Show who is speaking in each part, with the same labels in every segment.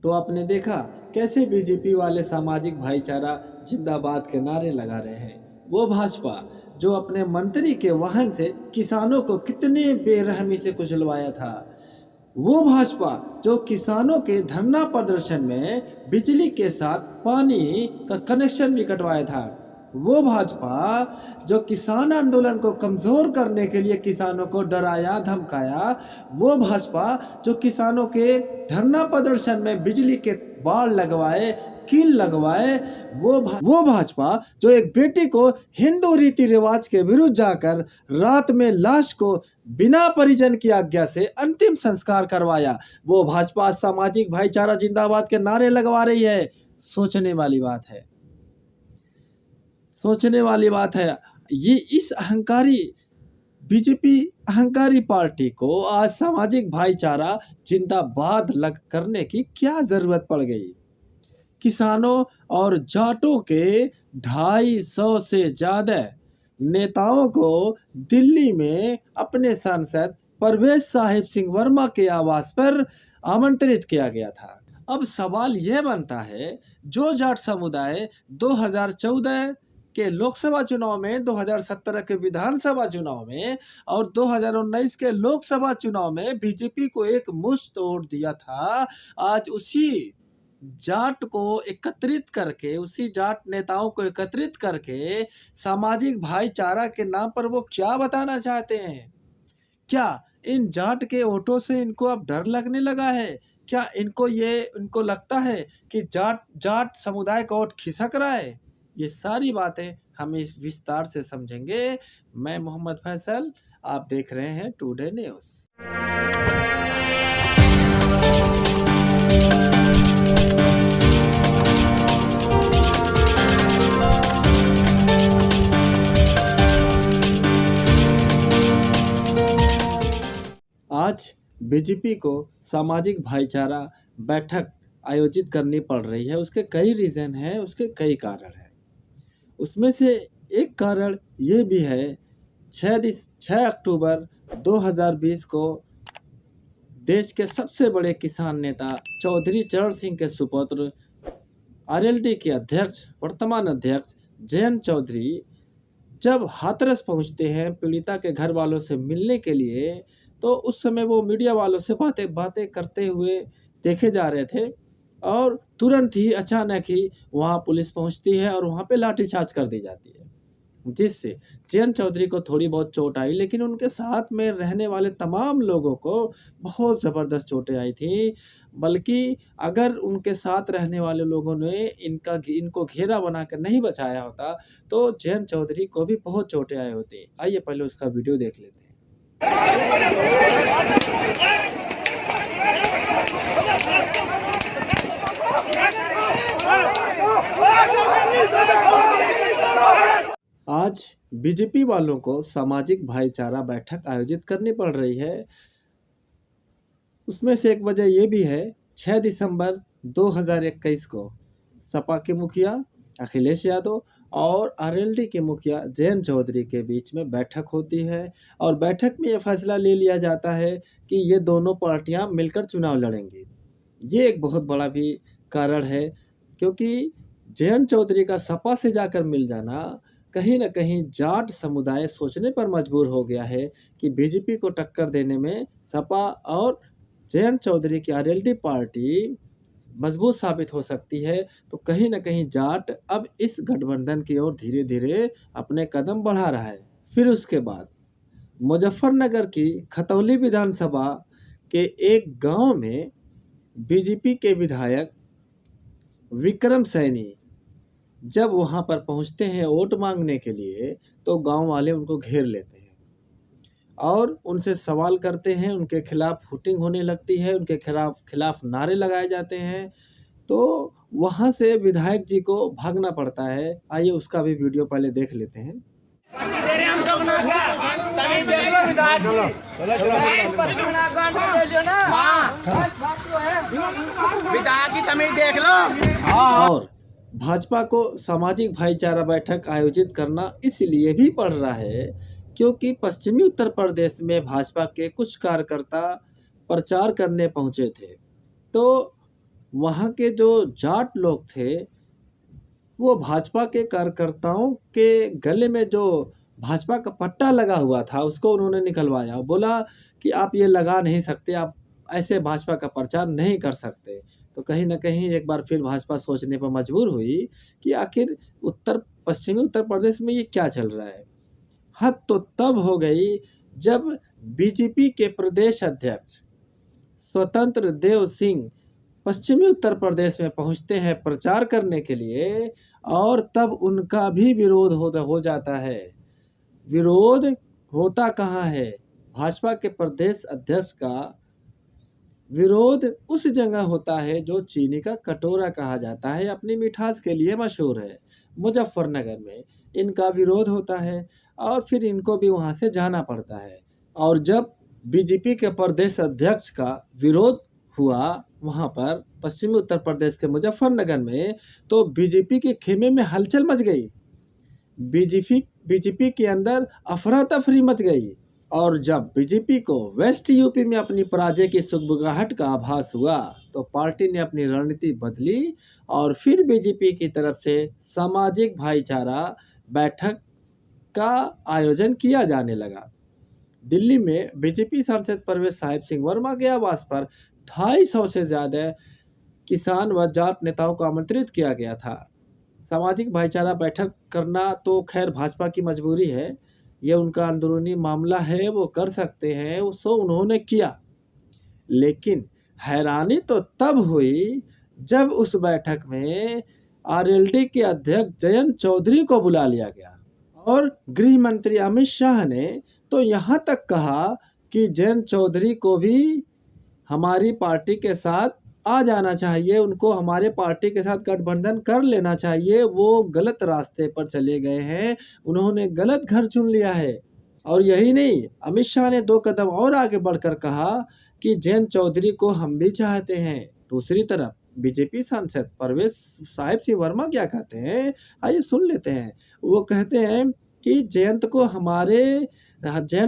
Speaker 1: तो आपने देखा कैसे बीजेपी वाले सामाजिक भाईचारा जिंदाबाद के नारे लगा रहे हैं। वो भाजपा जो अपने मंत्री के वाहन से किसानों को कितने बेरहमी से कुचलवाया था, वो भाजपा जो किसानों के धरना प्रदर्शन में बिजली के साथ पानी का कनेक्शन भी कटवाया था, वो भाजपा जो किसान आंदोलन को कमजोर करने के लिए किसानों को डराया धमकाया, वो भाजपा जो किसानों के धरना प्रदर्शन में बिजली के बाड़ लगवाए, कील लगवाए, वो भाजपा जो एक बेटी को हिंदू रीति रिवाज के विरुद्ध जाकर रात में लाश को बिना परिजन की आज्ञा से अंतिम संस्कार करवाया, वो भाजपा सामाजिक भाईचारा जिंदाबाद के नारे लगवा रही है। सोचने वाली बात है, सोचने वाली बात है। ये इस अहंकारी बीजेपी अहंकारी पार्टी को आज सामाजिक भाईचारा जिंदाबाद करने की क्या जरूरत पड़ गई। किसानों और जाटों के 250 से ज्यादा नेताओं को दिल्ली में अपने सांसद परवेज साहिब सिंह वर्मा के आवास पर आमंत्रित किया गया था। अब सवाल यह बनता है, जो जाट समुदाय 2014 के लोकसभा चुनाव में, 2017 के विधानसभा चुनाव में और 2019 के लोकसभा चुनाव में बीजेपी को एक मुश्त तोड़ दिया था, आज उसी जाट को एकत्रित करके, उसी जाट नेताओं को एकत्रित करके सामाजिक भाईचारा के नाम पर वो क्या बताना चाहते हैं? क्या इन जाट के वोटों से इनको अब डर लगने लगा है? क्या इनको लगता है कि जाट समुदाय का वोट खिसक रहा है? ये सारी बातें हम इस विस्तार से समझेंगे। मैं मोहम्मद फैसल, आप देख रहे हैं टुडे न्यूज़। आज बीजेपी को सामाजिक भाईचारा बैठक आयोजित करनी पड़ रही है। उसके कई रीज़न हैं, उसके कई कारण हैं। उसमें से एक कारण ये भी है, 6 अक्टूबर 2020 को देश के सबसे बड़े किसान नेता चौधरी चरण सिंह के सुपुत्र आरएलडी के अध्यक्ष, वर्तमान अध्यक्ष जयंत चौधरी जब हाथरस पहुंचते हैं पीड़िता के घर वालों से मिलने के लिए, तो उस समय वो मीडिया वालों से बातें करते हुए देखे जा रहे थे और तुरंत ही अचानक ही वहाँ पुलिस पहुँचती है और वहाँ पे लाठीचार्ज कर दी जाती है, जिससे जयंत चौधरी को थोड़ी बहुत चोट आई, लेकिन उनके साथ में रहने वाले तमाम लोगों को बहुत ज़बरदस्त चोटें आई थी। बल्कि अगर उनके साथ रहने वाले लोगों ने इनको घेरा बनाकर नहीं बचाया होता तो जयंत चौधरी को भी बहुत चोटें आई होती। आइए पहले उसका वीडियो देख लेते हैं। आज बीजेपी वालों को सामाजिक भाईचारा बैठक आयोजित करनी पड़ रही है। उसमें से एक वजह यह भी है, 6 दिसंबर 2021 को सपा के मुखिया अखिलेश यादव और आरएलडी के मुखिया जयंत चौधरी के बीच में बैठक होती है और बैठक में यह फैसला ले लिया जाता है कि ये दोनों पार्टियां मिलकर चुनाव लड़ेंगी। ये एक बहुत बड़ा भी कारण है, क्योंकि जयंत चौधरी का सपा से जाकर मिल जाना कहीं ना कहीं जाट समुदाय सोचने पर मजबूर हो गया है कि बीजेपी को टक्कर देने में सपा और जयंत चौधरी की आरएलडी पार्टी मजबूत साबित हो सकती है। तो कहीं ना कहीं जाट अब इस गठबंधन की ओर धीरे धीरे अपने कदम बढ़ा रहा है। फिर उसके बाद मुजफ्फरनगर की खतौली विधानसभा के एक गांव में बीजेपी के विधायक विक्रम सैनी जब वहां पर पहुंचते हैं वोट मांगने के लिए, तो गांव वाले उनको घेर लेते हैं और उनसे सवाल करते हैं, उनके खिलाफ हुटिंग होने लगती है, उनके खिलाफ नारे लगाए जाते हैं। तो वहां से विधायक जी को भागना पड़ता है। आइए उसका भी वीडियो पहले देख लेते हैं। और भाजपा को सामाजिक भाईचारा बैठक आयोजित करना इसलिए भी पड़ रहा है क्योंकि पश्चिमी उत्तर प्रदेश में भाजपा के कुछ कार्यकर्ता प्रचार करने पहुंचे थे। तो वहाँ के जो जाट लोग थे वो भाजपा के कार्यकर्ताओं के गले में जो भाजपा का पट्टा लगा हुआ था उसको उन्होंने निकलवाया। बोला कि आप ये लगा नहीं सकते, आप ऐसे भाजपा का प्रचार नहीं कर सकते। तो कहीं न कहीं एक बार फिर भाजपा सोचने पर मजबूर हुई कि आखिर पश्चिमी उत्तर प्रदेश में ये क्या चल रहा है। हद तो तब हो गई जब बीजेपी के प्रदेश अध्यक्ष स्वतंत्र देव सिंह पश्चिमी उत्तर प्रदेश में पहुंचते हैं प्रचार करने के लिए, और तब उनका भी विरोध हो जाता है। विरोध होता कहाँ है? भाजपा के प्रदेश अध्यक्ष का विरोध उस जगह होता है जो चीनी का कटोरा कहा जाता है, अपनी मिठास के लिए मशहूर है। मुजफ्फरनगर में इनका विरोध होता है और फिर इनको भी वहाँ से जाना पड़ता है। और जब बीजेपी के प्रदेश अध्यक्ष का विरोध हुआ वहाँ पर पश्चिमी उत्तर प्रदेश के मुजफ्फरनगर में, तो बीजेपी के खेमे में हलचल मच गई। बीजेपी के अंदर अफरा तफरी मच गई। और जब बीजेपी को वेस्ट यूपी में अपनी पराजय की सुगबुगाहट का आभास हुआ तो पार्टी ने अपनी रणनीति बदली और फिर बीजेपी की तरफ से सामाजिक भाईचारा बैठक का आयोजन किया जाने लगा। दिल्ली में बीजेपी सांसद परवेज साहिब सिंह वर्मा के आवास पर 250 से ज़्यादा किसान व जाट नेताओं को आमंत्रित किया गया था। सामाजिक भाईचारा बैठक करना तो खैर भाजपा की मजबूरी है, ये उनका अंदरूनी मामला है, वो कर सकते हैं, सो उन्होंने किया। लेकिन हैरानी तो तब हुई जब उस बैठक में आरएलडी के अध्यक्ष जयंत चौधरी को बुला लिया गया और गृह मंत्री अमित शाह ने तो यहाँ तक कहा कि जयंत चौधरी को भी हमारी पार्टी के साथ आ जाना चाहिए, उनको हमारे पार्टी के साथ गठबंधन कर लेना चाहिए। वो गलत रास्ते पर चले गए हैं, उन्होंने गलत घर चुन लिया है। और यही नहीं, अमित शाह ने 2 कदम और आगे बढ़कर कहा कि जयंत चौधरी को हम भी चाहते हैं। दूसरी तरफ बीजेपी सांसद परवेज साहिब सिंह वर्मा क्या कहते हैं, आइए सुन लेते हैं। वो कहते हैं कि जयंत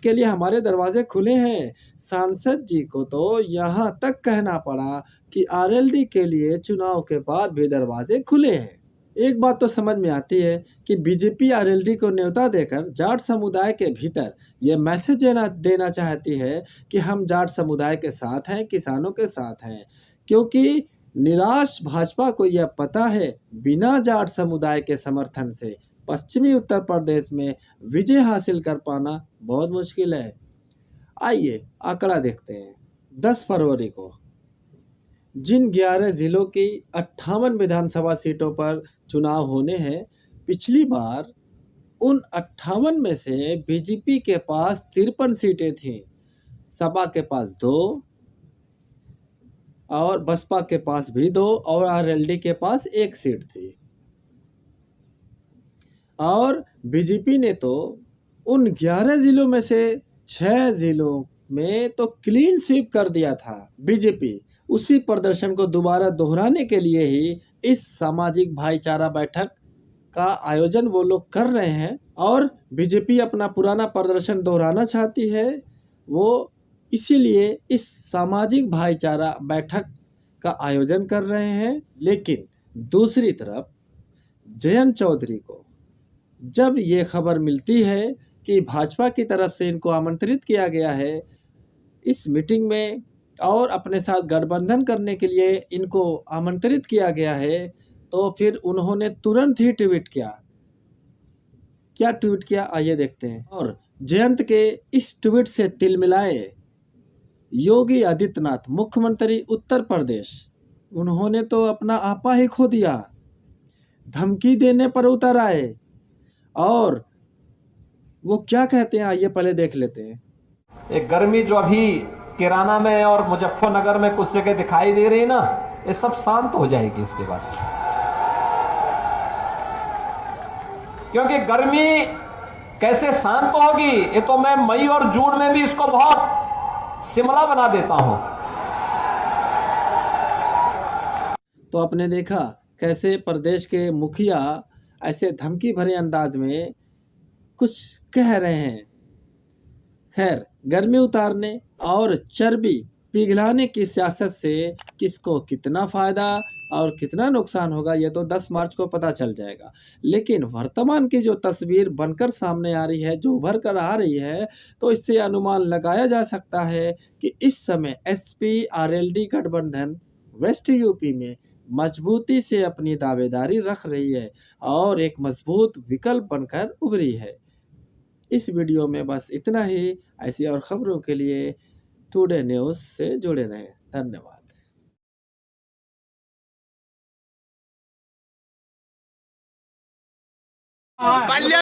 Speaker 1: के लिए हमारे दरवाजे खुले हैं। सांसद जी को तो यहाँ तक कहना पड़ा कि आरएलडी के लिए चुनाव के बाद भी दरवाजे खुले हैं। एक बात तो समझ में आती है कि बीजेपी आरएलडी को न्योता देकर जाट समुदाय के भीतर ये मैसेज देना चाहती है कि हम जाट समुदाय के साथ हैं, किसानों के साथ हैं, क्योंकि निराश भाजपा को यह पता है बिना जाट समुदाय के समर्थन से पश्चिमी उत्तर प्रदेश में विजय हासिल कर पाना बहुत मुश्किल है। आइए आंकड़ा देखते हैं। 10 फरवरी को जिन 11 जिलों की 58 विधानसभा सीटों पर चुनाव होने हैं, पिछली बार उन 58 में से बीजेपी के पास 53 सीटें थीं, सपा के पास 2 और बसपा के पास भी 2 और आरएलडी के पास 1 सीट थी। और बीजेपी ने तो उन 11 जिलों में से 6 जिलों में तो क्लीन स्वीप कर दिया था। बीजेपी उसी प्रदर्शन को दोबारा दोहराने के लिए ही इस सामाजिक भाईचारा बैठक का आयोजन वो लोग कर रहे हैं और बीजेपी अपना पुराना प्रदर्शन दोहराना चाहती है। वो इसीलिए इस सामाजिक भाईचारा बैठक का आयोजन कर रहे हैं। लेकिन दूसरी तरफ जयंत चौधरी को जब ये खबर मिलती है कि भाजपा की तरफ से इनको आमंत्रित किया गया है इस मीटिंग में और अपने साथ गठबंधन करने के लिए इनको आमंत्रित किया गया है, तो फिर उन्होंने तुरंत ही ट्वीट किया। क्या ट्वीट किया, आइए देखते हैं। और जयंत के इस ट्वीट से तिलमिलाए योगी आदित्यनाथ, मुख्यमंत्री उत्तर प्रदेश, उन्होंने तो अपना आपा ही खो दिया, धमकी देने पर उतर आए। और वो क्या कहते हैं, आइए पहले देख लेते हैं।
Speaker 2: एक गर्मी जो अभी किराना में और मुजफ्फरनगर में कुछ जगह दिखाई दे रही ना, ये सब शांत हो जाएगी इसके बाद। क्योंकि गर्मी कैसे शांत होगी, ये तो मैं मई और जून में भी इसको बहुत शिमला बना देता हूं।
Speaker 1: तो आपने देखा कैसे प्रदेश के मुखिया ऐसे धमकी भरे अंदाज में कुछ कह रहे हैं। खैर, गर्मी उतारने और चर्बी पिघलाने की सियासत से किसको कितना फ़ायदा और कितना नुकसान होगा ये तो 10 मार्च को पता चल जाएगा। लेकिन वर्तमान की जो तस्वीर बनकर सामने आ रही है, जो उभर कर आ रही है, तो इससे अनुमान लगाया जा सकता है कि इस समय एसपी आरएलडी गठबंधन वेस्ट यूपी में मजबूती से अपनी दावेदारी रख रही है और एक मजबूत विकल्प बनकर उभरी है। इस वीडियो में बस इतना ही। ऐसी और खबरों के लिए टुडे न्यूज़ से जुड़े रहें। धन्यवाद।